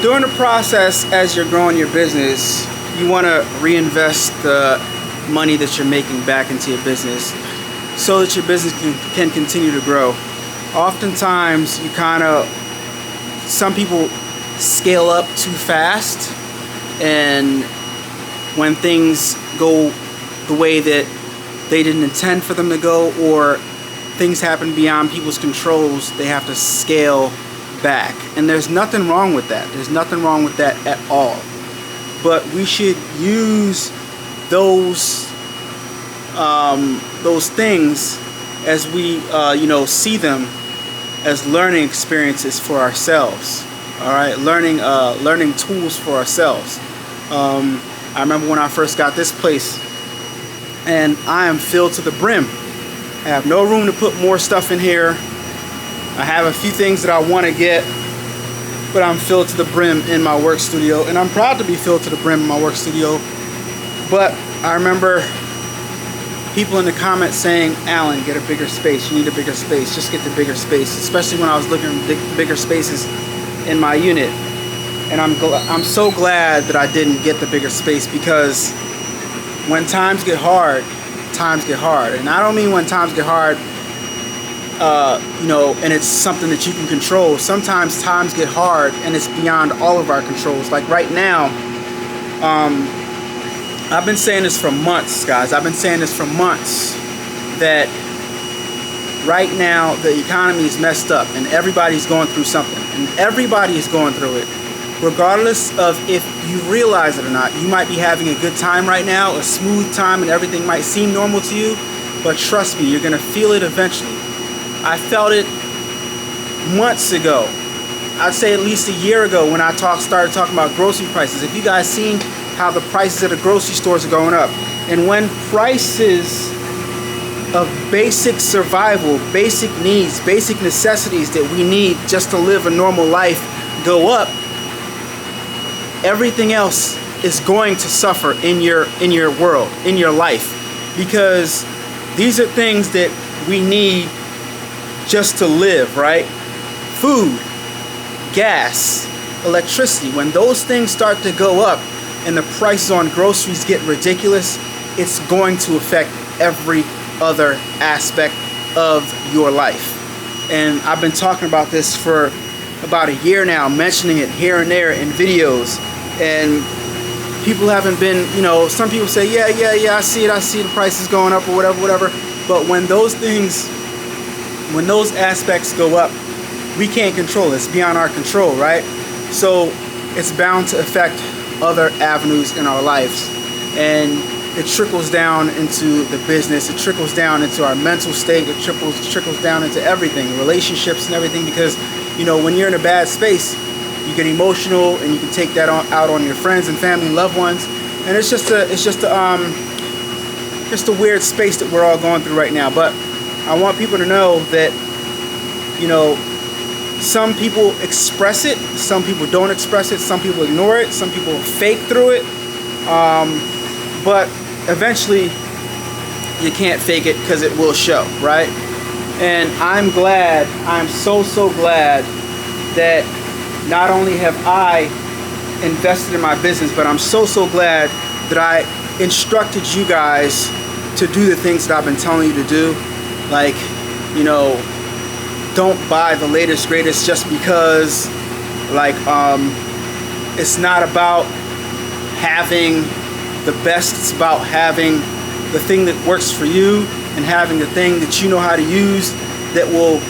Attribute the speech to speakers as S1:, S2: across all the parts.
S1: During the process, as you're growing your business, you want to reinvest the money that you're making back into your business so that your business can continue to grow. Oftentimes, some people scale up too fast, and when things go the way that they didn't intend for them to go, or things happen beyond people's controls, they have to scale back. And there's nothing wrong with that. There's nothing wrong with that at all. But we should use those things as we see them as learning experiences for ourselves. All right, learning tools for ourselves. I remember when I first got this place, and I am filled to the brim. I have no room to put more stuff in here. I have a few things that I want to get, but I'm filled to the brim in my work studio, and I'm proud to be filled to the brim in my work studio. But I remember people in the comments saying, Alan, get a bigger space. You need a bigger space. Just get the bigger space, especially when I was looking at bigger spaces in my unit. And I'm so glad that I didn't get the bigger space, because when times get hard, times get hard. And I don't mean when times get hard, and it's something that you can control. Sometimes times get hard and it's beyond all of our controls. Like right now, I've been saying this for months, guys. I've been saying this for months, that right now the economy is messed up and everybody's going through something. And everybody is going through it. Regardless of if you realize it or not, you might be having a good time right now, a smooth time, and everything might seem normal to you, but trust me, you're going to feel it eventually. I felt it months ago. I'd say at least a year ago when I started talking about grocery prices. If you guys seen how the prices at the grocery stores are going up, and when prices of basic survival, basic needs, basic necessities that we need just to live a normal life go up, everything else is going to suffer in your world, in your life, because these are things that we need just to live, right? Food, gas, electricity. When those things start to go up and the prices on groceries get ridiculous, it's going to affect every other aspect of your life. And I've been talking about this for about a year now, mentioning it here and there in videos, and people haven't been, some people say, yeah, I see the prices going up or whatever, but when those aspects go up, we can't control it. It's beyond our control, right? So it's bound to affect other avenues in our lives, and it trickles down into the business, it trickles down into our mental state, it trickles down into everything, relationships and everything, because when you're in a bad space, you get emotional and you can take that out on your friends and family and loved ones, and it's just a weird space that we're all going through right now. But I want people to know that some people express it, some people don't express it, some people ignore it, some people fake through it, but eventually you can't fake it, because it will show, right? And I'm so glad that not only have I invested in my business, but I'm so glad that I instructed you guys to do the things that I've been telling you to do. Like, don't buy the latest greatest just because, it's not about having the best. It's about having the thing that works for you, and having the thing that you know how to use that will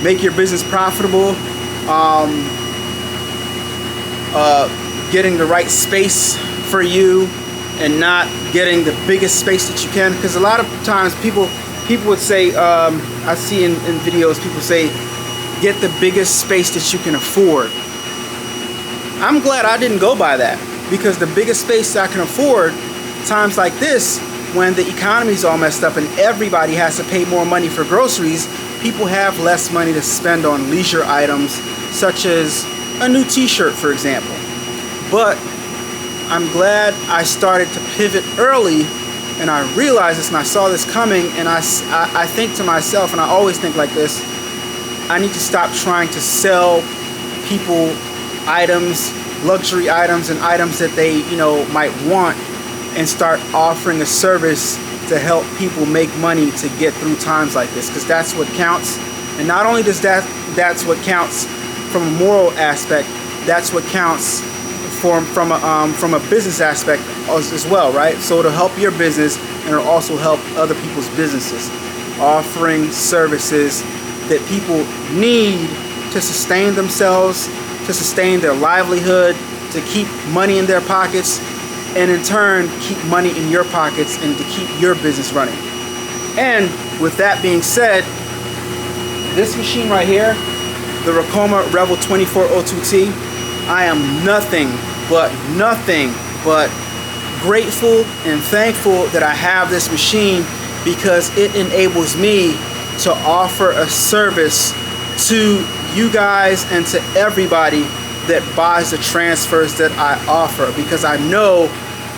S1: make your business profitable. Getting the right space for you, and not getting the biggest space that you can, because a lot of times people would say, I see in videos, people say, get the biggest space that you can afford. I'm glad I didn't go by that, because the biggest space I can afford, times like this, when the economy's all messed up and everybody has to pay more money for groceries, people have less money to spend on leisure items, such as a new t-shirt, for example. But I'm glad I started to pivot early, and I realized this, and I saw this coming, and I think to myself, and I always think like this, I need to stop trying to sell people items, luxury items, and items that they, might want, and start offering a service to help people make money to get through times like this, because that's what counts. And not only does that's what counts from a moral aspect, that's what counts from a business aspect as well, right? So it'll help your business, and it'll also help other people's businesses, offering services that people need to sustain themselves, to sustain their livelihood, to keep money in their pockets, and in turn keep money in your pockets and to keep your business running. And with that being said, this machine right here, the Ricoma Revel 2402T, I am nothing but grateful and thankful that I have this machine, because it enables me to offer a service to you guys and to everybody that buys the transfers that I offer, because I know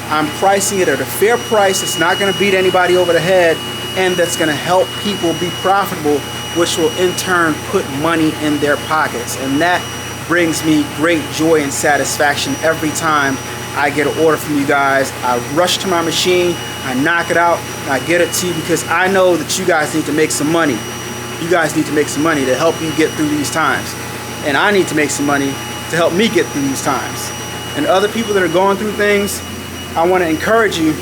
S1: I'm pricing it at a fair price. It's not going to beat anybody over the head, and that's going to help people be profitable, which will in turn put money in their pockets. And that brings me great joy and satisfaction every time I get an order from you guys. I rush to my machine, I knock it out, and I get it to you, because I know that you guys need to make some money. You guys need to make some money to help you get through these times. And I need to make some money to help me get through these times. And other people that are going through things, I want to encourage you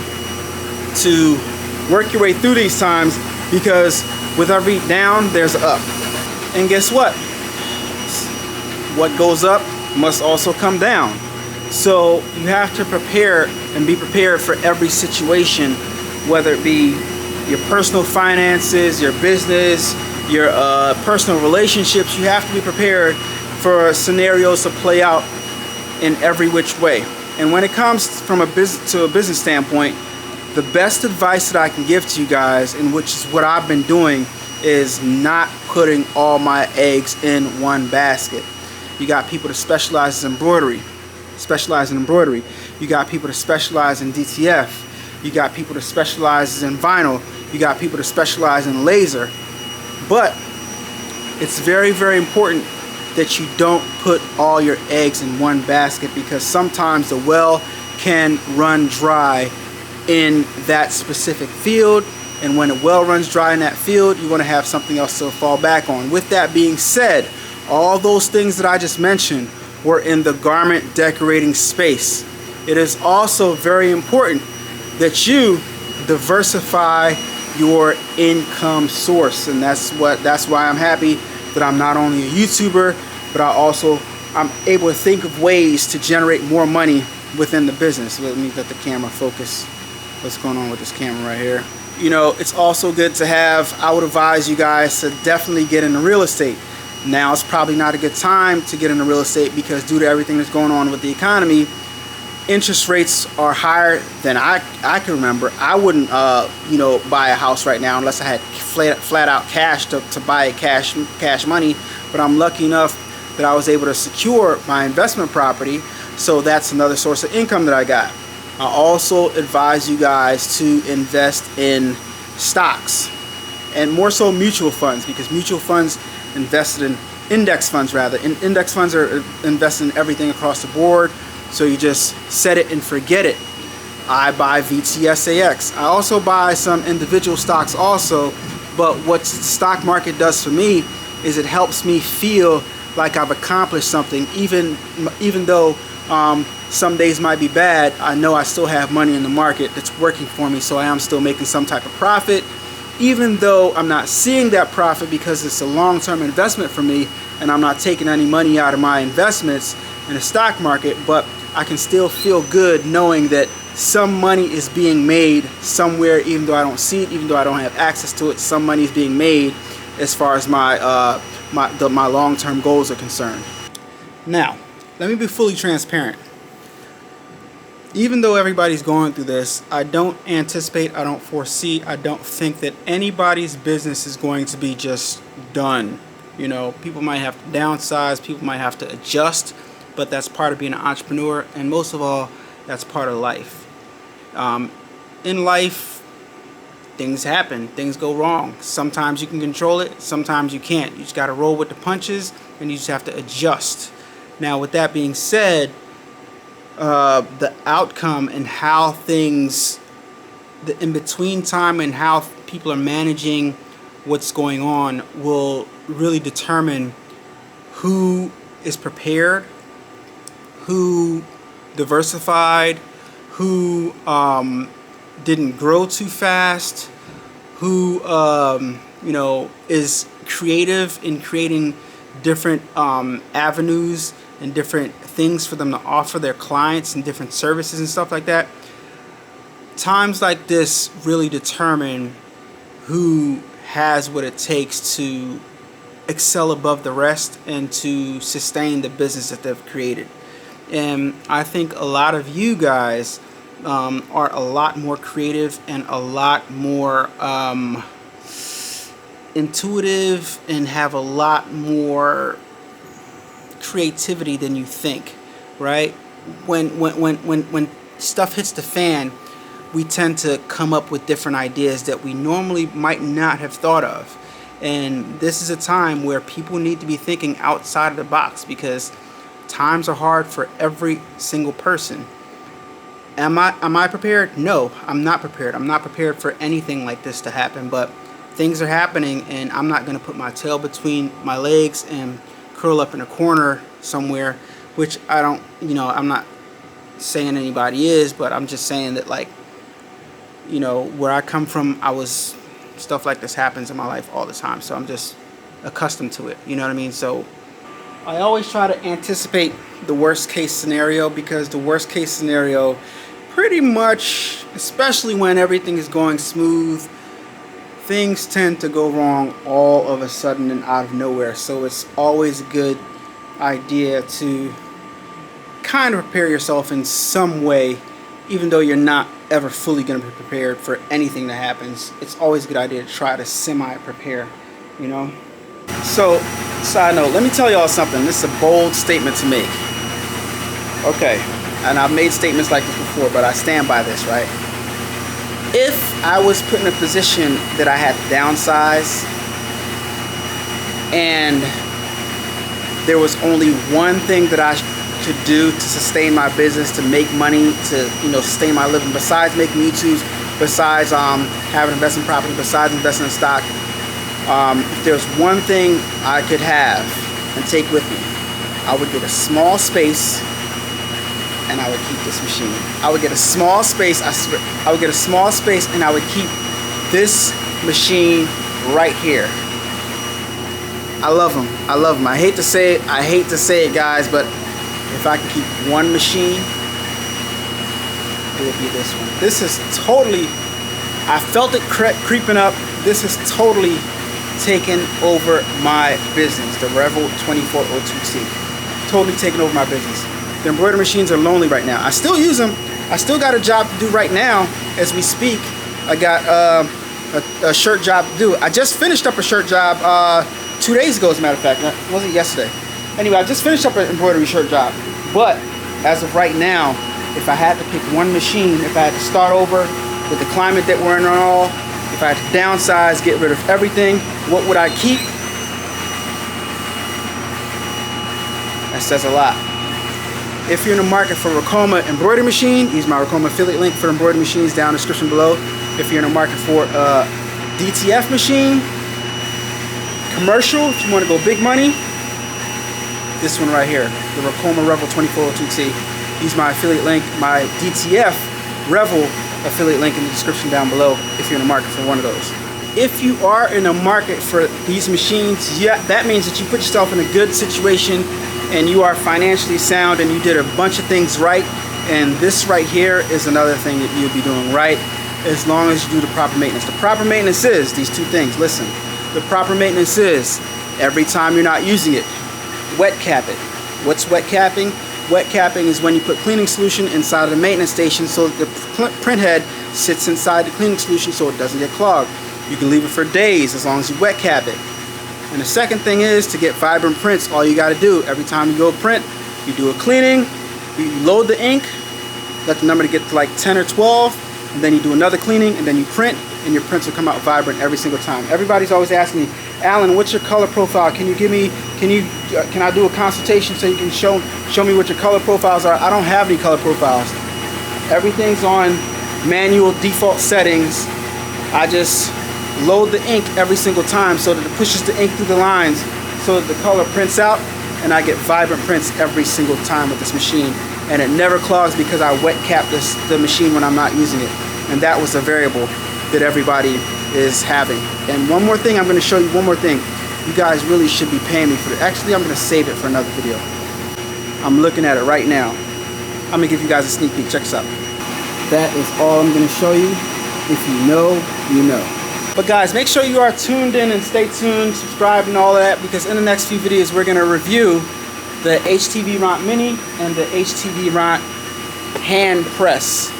S1: to work your way through these times, because with every down, there's an up. And guess what? What goes up must also come down. So you have to prepare and be prepared for every situation, whether it be your personal finances, your business, your personal relationships. You have to be prepared for scenarios to play out in every which way. And when it comes from a business standpoint, the best advice that I can give to you guys, and which is what I've been doing, is not putting all my eggs in one basket. You got people that specialize in embroidery. You got people that specialize in DTF. You got people that specialize in vinyl. You got people that specialize in laser. But it's very, very important that you don't put all your eggs in one basket, because sometimes the well can run dry in that specific field, and when a well runs dry in that field, you want to have something else to fall back on. With that being said, all those things that I just mentioned were in the garment decorating space. It is also very important that you diversify your income source, and that's why I'm happy that I'm not only a YouTuber, but I'm able to think of ways to generate more money within the business. Let me let the camera focus. What's going on with this camera right here? It's also good to have, I would advise you guys to definitely get into real estate. Now it's probably not a good time to get into real estate, because due to everything that's going on with the economy, interest rates are higher than I can remember. I wouldn't buy a house right now unless I had flat out cash to buy cash money, but I'm lucky enough that I was able to secure my investment property, so that's another source of income that I got. I also advise you guys to invest in stocks, and more so mutual funds, because mutual funds invested in index funds rather. And index funds are invested in everything across the board, so you just set it and forget it. I buy VTSAX. I also buy some individual stocks also, but what the stock market does for me is it helps me feel like I've accomplished something, even though some days might be bad. I know I still have money in the market that's working for me, so I am still making some type of profit, even though I'm not seeing that profit because it's a long-term investment for me and I'm not taking any money out of my investments in the stock market. But I can still feel good knowing that some money is being made somewhere, even though I don't see it, even though I don't have access to it. Some money is being made as far as my long-term goals are concerned. Now, let me be fully transparent. Even though everybody's going through this, I don't anticipate, I don't foresee, I don't think that anybody's business is going to be just done. People might have to downsize, people might have to adjust, but that's part of being an entrepreneur, and most of all, that's part of life. In life, things happen, things go wrong. Sometimes you can control it, sometimes you can't. You just got to roll with the punches, and you just have to adjust. Now, with that being said, the outcome and how things, the in-between time and how people are managing what's going on will really determine who is prepared, who diversified, who didn't grow too fast, who is creative in creating different avenues and different things for them to offer their clients and different services and stuff like that. Times like this really determine who has what it takes to excel above the rest and to sustain the business that they've created. And I think a lot of you guys are a lot more creative and a lot more intuitive and have a lot more creativity than you think, right? When stuff hits the fan, we tend to come up with different ideas that we normally might not have thought of. And this is a time where people need to be thinking outside of the box, because times are hard for every single person. Am I prepared? No, I'm not prepared. I'm not prepared for anything like this to happen, but things are happening, and I'm not going to put my tail between my legs and curl up in a corner somewhere, which I don't, I'm not saying anybody is, but I'm just saying that, like, where I come from, stuff like this happens in my life all the time, so I'm just accustomed to it, you know what I mean? So I always try to anticipate the worst case scenario, because the worst case scenario pretty much, especially when everything is going smooth, things tend to go wrong all of a sudden and out of nowhere. So it's always a good idea to kind of prepare yourself in some way, even though you're not ever fully going to be prepared for anything that happens. It's always a good idea to try to semi-prepare, So, side note, let me tell y'all something. This is a bold statement to make. Okay, and I've made statements like this before, but I stand by this, right? If I was put in a position that I had to downsize, and there was only one thing that I could do to sustain my business, to make money, to sustain my living, besides making YouTubes, besides having investment property, besides investing in stock, if there's one thing I could have and take with me, I would get a small space, and I would keep this machine. I would get a small space. I would get a small space, and I would keep this machine right here. I love them. I love them. I hate to say it. I hate to say it, guys, but if I could keep one machine, it would be this one. This is totally, I felt it creeping up. This is totally taken over my business. The Revel 2402T. Totally taken over my business. The embroidery machines are lonely right now. I still use them. I still got a job to do right now as we speak. I got a shirt job to do. I just finished up a shirt job 2 days ago, as a matter of fact. It wasn't yesterday. Anyway, I just finished up an embroidery shirt job. But as of right now, if I had to pick one machine, if I had to start over with the climate that we're in and all, if I had to downsize, get rid of everything, what would I keep? That says a lot. If you're in the market for Ricoma embroidery machine, use my Ricoma affiliate link for embroidery machines down in the description below. If you're in the market for a DTF machine, commercial, if you want to go big money, this one right here, the Ricoma Revel 2402T. Use my affiliate link, my DTF Revel affiliate link in the description down below if you're in the market for one of those. If you are in the market for these machines, yeah, that means that you put yourself in a good situation and you are financially sound and you did a bunch of things right. And this right here is another thing that you'll be doing right, as long as you do the proper maintenance. The proper maintenance is these two things. Listen, the proper maintenance is every time you're not using it, wet cap it. What's wet capping? Wet capping is when you put cleaning solution inside of the maintenance station so the print head sits inside the cleaning solution so it doesn't get clogged. You can leave it for days as long as you wet cap it. And the second thing is to get vibrant prints. All you got to do every time you go print, you do a cleaning, you load the ink, let the number get to like 10 or 12, and then you do another cleaning, and then you print, and your prints will come out vibrant every single time. Everybody's always asking me, Alan, what's your color profile? Can I do a consultation so you can show me what your color profiles are? I don't have any color profiles. Everything's on manual default settings. I just load the ink every single time so that it pushes the ink through the lines so that the color prints out, and I get vibrant prints every single time with this machine. And it never clogs because I wet cap the machine when I'm not using it. And that was a variable that everybody is having. And one more thing, I'm going to show you one more thing. You guys really should be paying me for it. Actually, I'm going to save it for another video. I'm looking at it right now. I'm going to give you guys a sneak peek. Check this out. That is all I'm going to show you. If you know, you know. But guys, make sure you are tuned in and stay tuned, subscribe and all that, because in the next few videos we're going to review the HTV Ront Mini and the HTV Ront hand press.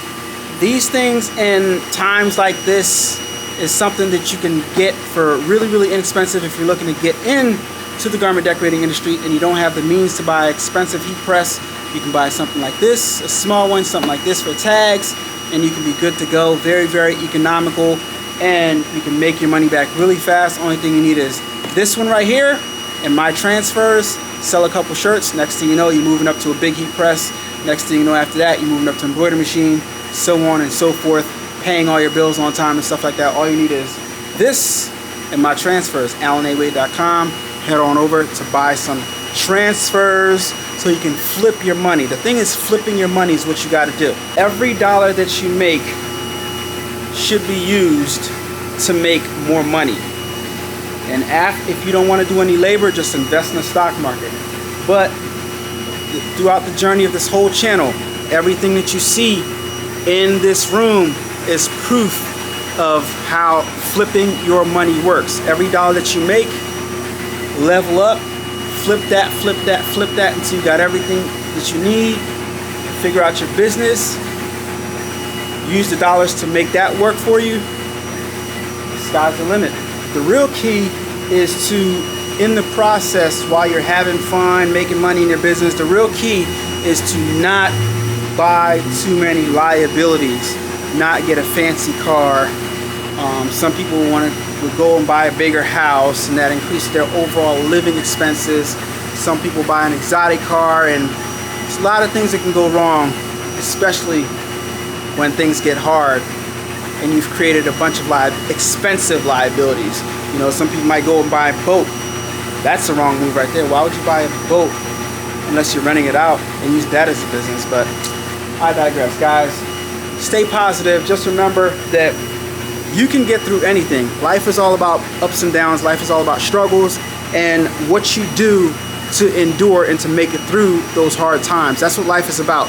S1: These things in times like this is something that you can get for really, really inexpensive if you're looking to get into the garment decorating industry and you don't have the means to buy expensive heat press. You can buy something like this, a small one, something like this for tags, and you can be good to go. Very, very economical, and you can make your money back really fast. Only thing you need is this one right here and my transfers. Sell a couple shirts. Next thing you know, you're moving up to a big heat press. Next thing you know, after that, you're moving up to an embroidery machine, so on and so forth, paying all your bills on time and stuff like that. All you need is this and my transfers. AlanAWade.com. Head on over to buy some transfers so you can flip your money. The thing is, flipping your money is what you got to do. Every dollar that you make should be used to make more money. And if you don't want to do any labor, just invest in the stock market. But throughout the journey of this whole channel, everything that you see in this room is proof of how flipping your money works. Every dollar that you make, level up, flip that, flip that, flip that until you got everything that you need. Figure out your business. Use the dollars to make that work for you. Sky's the limit. The real key is to, in the process, while you're having fun, making money in your business, the real key is to not buy too many liabilities, not get a fancy car. Some people would go and buy a bigger house, and that increases their overall living expenses. Some people buy an exotic car, and there's a lot of things that can go wrong, especially when things get hard and you've created a bunch of expensive liabilities. You know, some people might go and buy a boat. That's the wrong move right there. Why would you buy a boat unless you're renting it out and use that as a business? But I digress, guys. Stay positive. Just remember that you can get through anything. Life is all about ups and downs. Life is all about struggles and what you do to endure and to make it through those hard times. That's what life is about.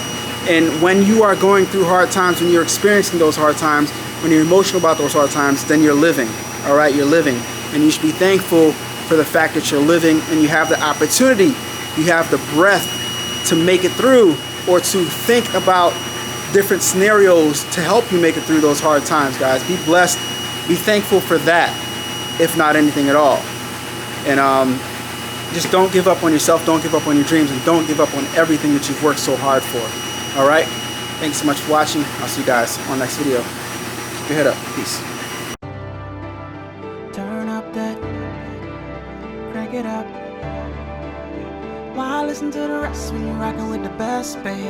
S1: And when you are going through hard times, when you're experiencing those hard times, when you're emotional about those hard times, then you're living. All right, you're living. And you should be thankful for the fact that you're living and you have the opportunity, you have the breath to make it through, or to think about different scenarios to help you make it through those hard times, guys. Be blessed. Be thankful for that, if not anything at all. And just don't give up on yourself. Don't give up on your dreams. And don't give up on everything that you've worked so hard for. All right? Thanks so much for watching. I'll see you guys on the next video. Keep your head up. Peace.
S2: Turn up that, crank it up. Why listen to the rest when you're rocking with the best, baby?